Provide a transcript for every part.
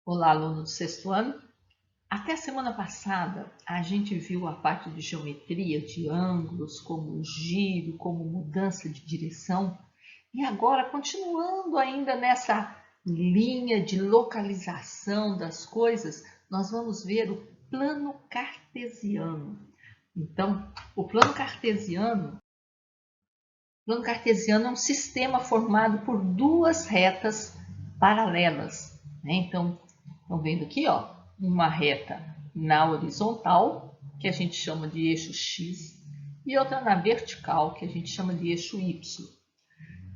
Olá, aluno do sexto ano. Até a semana passada, a gente viu a parte de geometria, de ângulos, como giro, como mudança de direção. E agora, continuando ainda nessa linha de localização das coisas, nós vamos ver o plano cartesiano. Então, o plano cartesiano é um sistema formado por duas retas paralelas, né? Então, estão vendo aqui, ó, uma reta na horizontal, que a gente chama de eixo X, e outra na vertical, que a gente chama de eixo Y.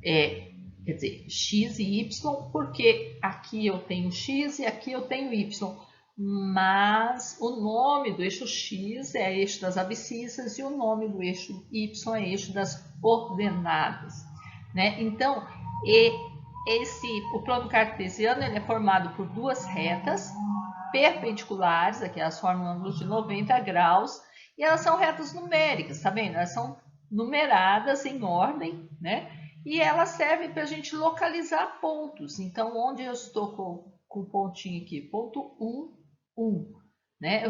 Quer dizer, X e Y, porque aqui eu tenho X e aqui eu tenho Y. Mas o nome do eixo X é eixo das abscissas e o nome do eixo Y é eixo das ordenadas, né? Então, o plano cartesiano ele é formado por duas retas perpendiculares, aqui elas formam ângulos de 90 graus, e elas são retas numéricas, tá vendo? Elas são numeradas em ordem, né? E elas servem para a gente localizar pontos. Então, onde eu estou com o pontinho aqui? Ponto 1, 1. Né?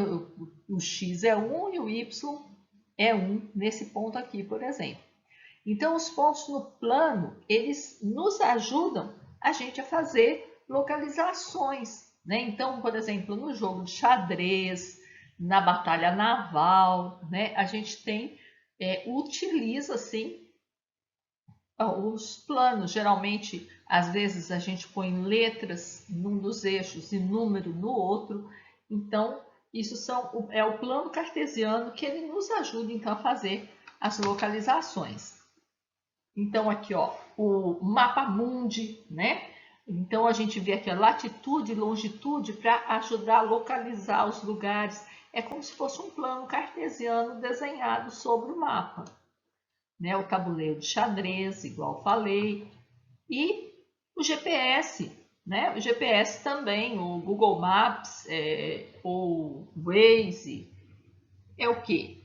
O X é 1 e o Y é 1 nesse ponto aqui, por exemplo. Então, os pontos no plano, eles nos ajudam a gente a fazer localizações, né? Então, por exemplo, no jogo de xadrez, na batalha naval, né? A gente utiliza, assim, os planos. Geralmente, às vezes, a gente põe letras num dos eixos e número no outro. Então, isso é o plano cartesiano que ele nos ajuda, então, a fazer as localizações. Então, aqui, ó, o mapa mundi, né? Então, a gente vê aqui a latitude e longitude para ajudar a localizar os lugares. É como se fosse um plano cartesiano desenhado sobre o mapa. Né? O tabuleiro de xadrez, igual falei. E o GPS, né? O GPS também, o Google Maps, ou Waze, é o quê?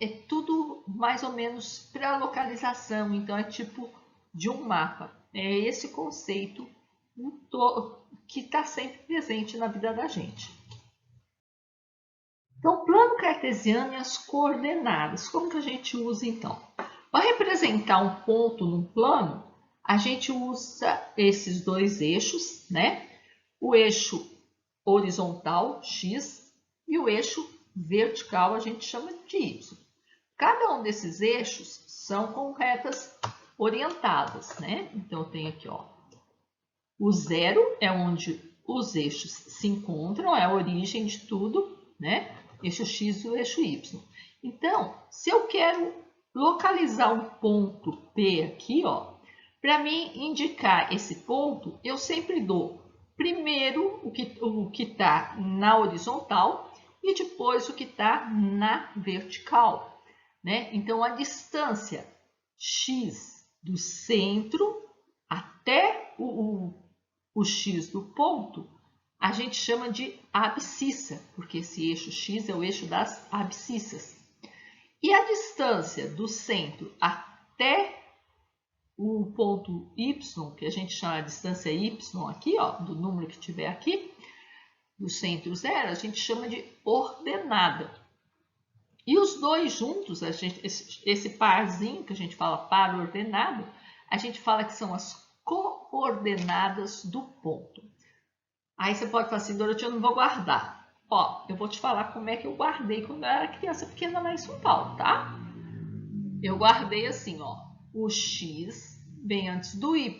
É tudo mais ou menos para localização, então é tipo de um mapa. É esse conceito que está sempre presente na vida da gente. Então, o plano cartesiano e as coordenadas. Como que a gente usa então? Para representar um ponto num plano, a gente usa esses dois eixos, né? O eixo horizontal, X, e o eixo vertical, a gente chama de Y. Cada um desses eixos são com retas orientadas, né? Então, eu tenho aqui, ó, o zero é onde os eixos se encontram, é a origem de tudo, né? Eixo X e o eixo Y. Então, se eu quero localizar um ponto P aqui, ó, para mim indicar esse ponto, eu sempre dou primeiro o que está na horizontal e depois o que está na vertical, né? Então, a distância X do centro até o X do ponto, a gente chama de abscissa, porque esse eixo X é o eixo das abscissas. E a distância do centro até o ponto Y, que a gente chama de distância Y aqui, ó, do número que tiver aqui, do centro zero, a gente chama de ordenada. E os dois juntos, esse parzinho que a gente fala par ordenado, a gente fala que são as coordenadas do ponto. Aí você pode falar assim, Dorothy, eu não vou guardar. Ó, eu vou te falar como é que eu guardei quando eu era criança pequena lá em São Paulo, tá? Eu guardei assim, ó, o X vem antes do Y,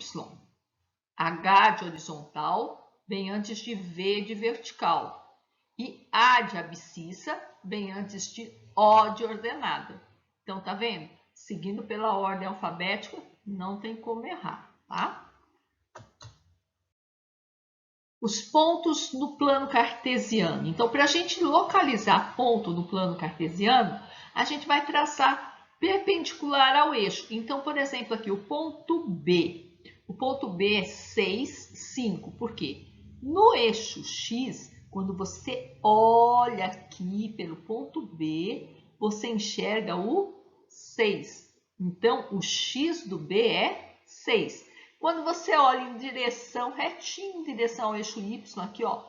H de horizontal vem antes de V de vertical e A de abscissa vem antes de O de ordenada. Então, tá vendo? Seguindo pela ordem alfabética, não tem como errar, tá? Os pontos no plano cartesiano. Então, para a gente localizar ponto no plano cartesiano, a gente vai traçar perpendicular ao eixo. Então, por exemplo, aqui o ponto B. O ponto B é 6, 5. Por quê? No eixo X, quando você olha aqui pelo ponto B, você enxerga o 6. Então, o X do B é 6. Quando você olha em direção retinho, em direção ao eixo Y, aqui, ó,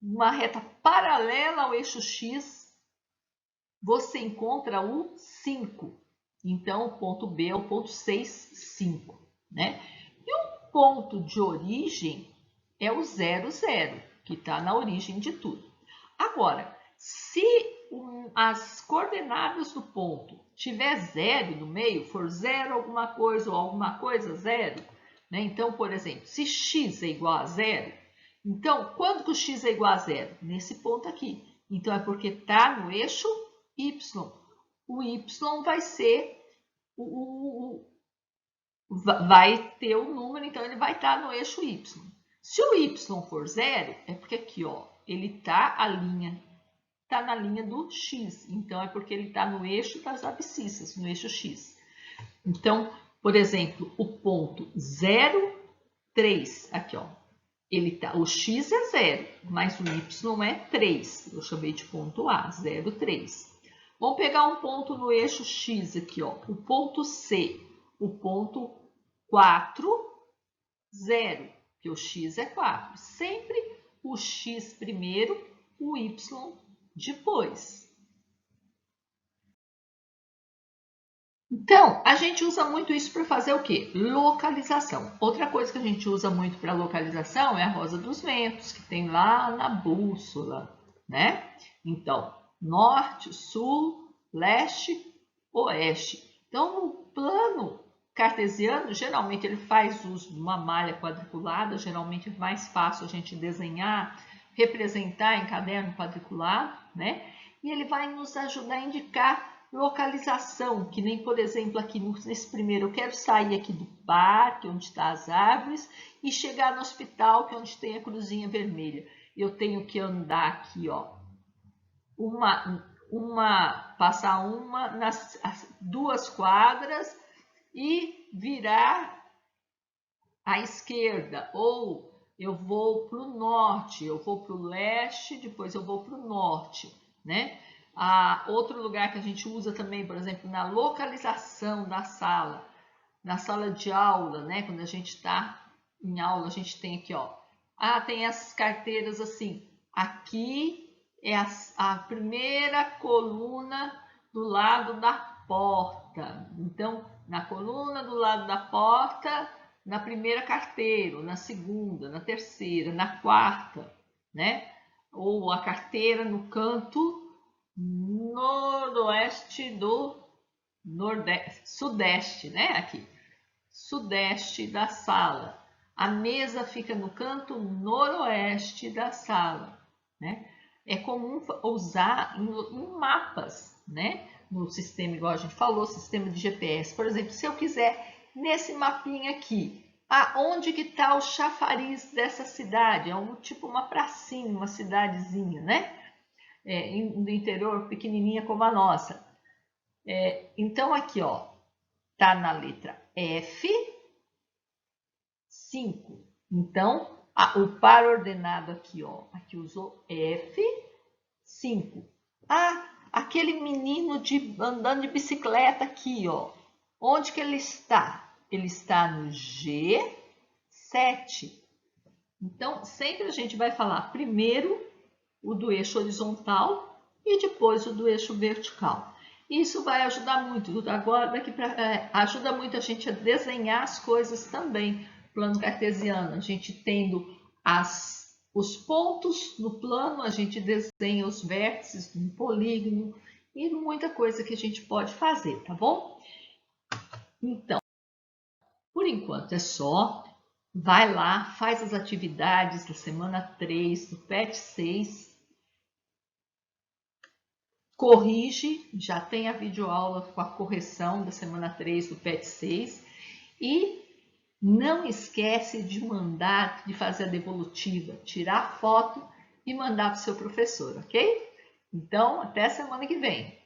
uma reta paralela ao eixo X, você encontra o 5. Então, o ponto B é o ponto 6, 5, né? E o ponto de origem é o 0, 0, que está na origem de tudo. Agora, se as coordenadas do ponto tiver 0 no meio, for 0 alguma coisa ou alguma coisa 0, né? Então, por exemplo, se x é igual a 0, então, quando que o x é igual a 0? Nesse ponto aqui. Então, é porque está no eixo y. O y vai ser vai ter o número, então ele vai estar no eixo y. Se o y for 0, é porque aqui, ó, ele está na linha do x. Então, é porque ele está no eixo das abscissas, no eixo x. Então, por exemplo, o ponto 0, 3, aqui, ó, o x é 0, mas o y é 3. Eu chamei de ponto A, 0, 3. Vamos pegar um ponto no eixo x aqui, ó, o ponto C, o ponto 4, 0, que o x é 4. Sempre o x primeiro, o y depois. Então, a gente usa muito isso para fazer o quê? Localização. Outra coisa que a gente usa muito para localização é a rosa dos ventos, que tem lá na bússola, né? Então, norte, sul, leste, oeste. Então, no plano cartesiano, geralmente ele faz uso de uma malha quadriculada, geralmente é mais fácil a gente desenhar, representar em caderno quadriculado, né? E ele vai nos ajudar a indicar localização, que nem, por exemplo, aqui nesse primeiro, eu quero sair aqui do parque, onde estão as árvores, e chegar no hospital, que é onde tem a cruzinha vermelha. Eu tenho que andar aqui, ó, passar nas 2 quadras e virar à esquerda, ou eu vou para o norte, eu vou para o leste, depois eu vou para o norte, né? Outro lugar que a gente usa também, por exemplo, na localização da sala, na sala de aula, né? Quando a gente está em aula, a gente tem aqui, ó, tem as carteiras assim, aqui é a primeira coluna do lado da porta. Então, na coluna do lado da porta, na primeira carteira, na segunda, na terceira, na quarta, né? Ou a carteira no canto noroeste do sudeste, né? Aqui, sudeste da sala. A mesa fica no canto noroeste da sala, né? É comum usar em mapas, né? No sistema, igual a gente falou, sistema de GPS. Por exemplo, se eu quiser, nesse mapinha aqui, onde que está o chafariz dessa cidade? É tipo uma pracinha, uma cidadezinha, né? Do interior, pequenininha como a nossa. Então, aqui, ó, tá na letra F, 5. Então, o par ordenado aqui, ó, aqui usou F, 5. Aquele menino andando de bicicleta aqui, ó, onde que ele está? Ele está no G7. Então, sempre a gente vai falar primeiro o do eixo horizontal e depois o do eixo vertical. Isso vai ajudar muito. Agora, ajuda muito a gente a desenhar as coisas também. Plano cartesiano, a gente tendo os pontos no plano, a gente desenha os vértices no polígono e muita coisa que a gente pode fazer, tá bom? Então, por enquanto é só. Vai lá, faz as atividades da semana 3 do PET 6. Corrige, já tem a videoaula com a correção da semana 3 do PET 6 e não esquece de fazer a devolutiva, tirar foto e mandar para o seu professor, ok? Então, até semana que vem.